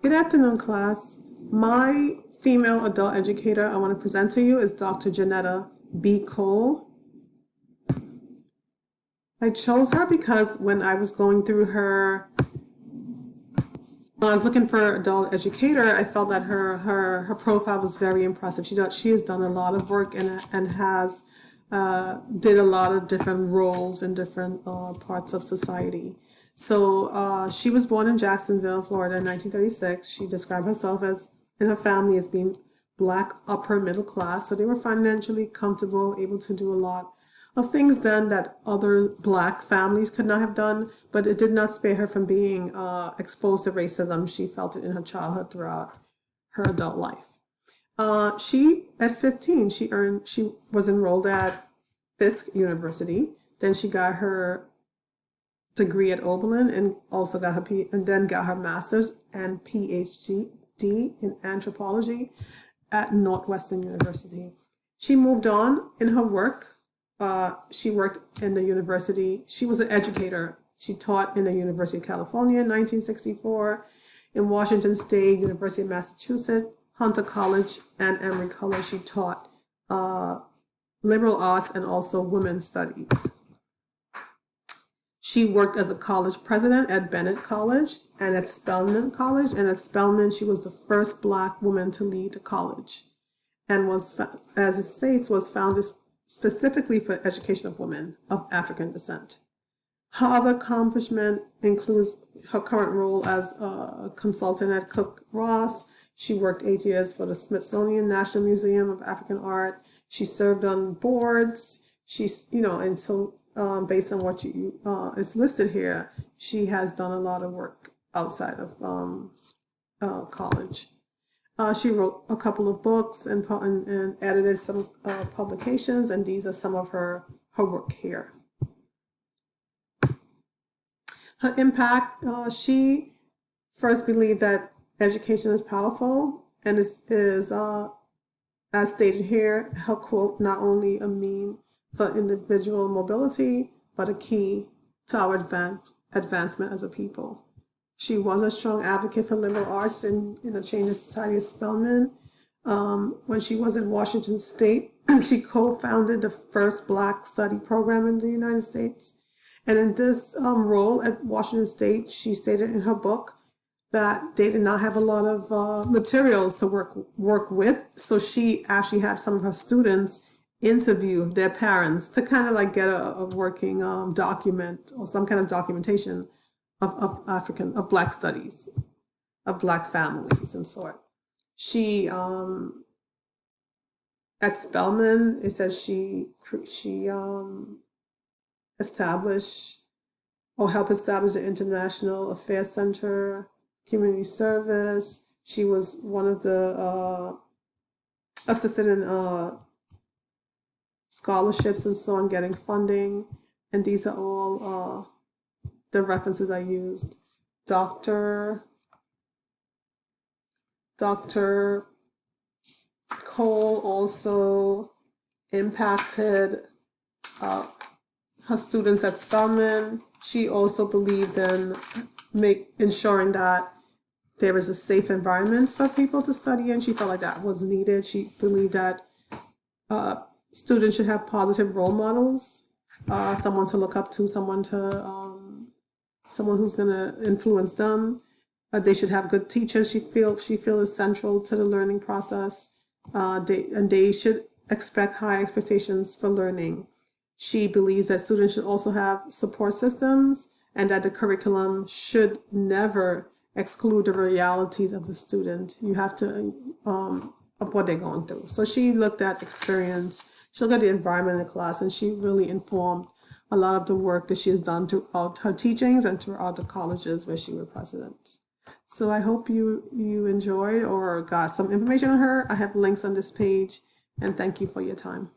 Good afternoon, class. My female adult educator I want to present to you is Dr. Janetta B. Cole. I chose her because when I was going through when I was looking for adult educator, I felt that her profile was very impressive. She has done a lot of work and has did a lot of different roles in different parts of society. So she was born in Jacksonville, Florida in 1936. She described herself and her family as being Black upper middle class. So they were financially comfortable, able to do a lot of things done that other Black families could not have done, but it did not spare her from being exposed to racism. She felt it in her childhood throughout her adult life. At 15, she was enrolled at Fisk University. Then she got her degree at Oberlin and also got her master's and PhD in anthropology at Northwestern University. She moved on in her work. She worked in the university. She was an educator. She taught in the University of California in 1964, in Washington State, University of Massachusetts, Hunter College, and Emory College. She taught liberal arts and also women's studies. She worked as a college president at Bennett College and at Spelman College. And at Spelman, she was the first Black woman to lead a college and was, as it states, was founded specifically for education of women of African descent. Her other accomplishment includes her current role as a consultant at Cook-Ross. She worked 8 years for the Smithsonian National Museum of African Art. She served on boards. And so based on what is listed here, she has done a lot of work outside of college. She wrote a couple of books and edited some publications, and these are some of her work here. Her impact, she first believed that education is powerful and is as stated here, her quote, not only a mean for individual mobility, but a key to our advancement as a people. She was a strong advocate for liberal arts in a change of society at Spelman. When she was in Washington State, she co-founded the first Black study program in the United States. And in this role at Washington State, she stated in her book that they did not have a lot of materials to work with. So she actually had some of her students interview their parents to kind of like get a working document or some kind of documentation of Black studies, of Black families and sort. She at Spelman, it says she established or helped establish the International Affairs Center, community service. She was one of the assisted in scholarships and so on, getting funding. And these are all the references I used. Dr. Cole also impacted her students at Spelman. She also believed in ensuring that there is a safe environment for people to study in. She felt like that was needed. She believed that students should have positive role models, someone to look up to, someone who's going to influence them. They should have good teachers. She feels is central to the learning process. They should expect high expectations for learning. She believes that students should also have support systems and that the curriculum should never exclude the realities of the student. You have to, of what they're going through. So she looked at experience, she looked at the environment in the class, and she really informed a lot of the work that she has done throughout her teachings and throughout the colleges where she was president. So I hope you enjoyed or got some information on her. I have links on this page, and thank you for your time.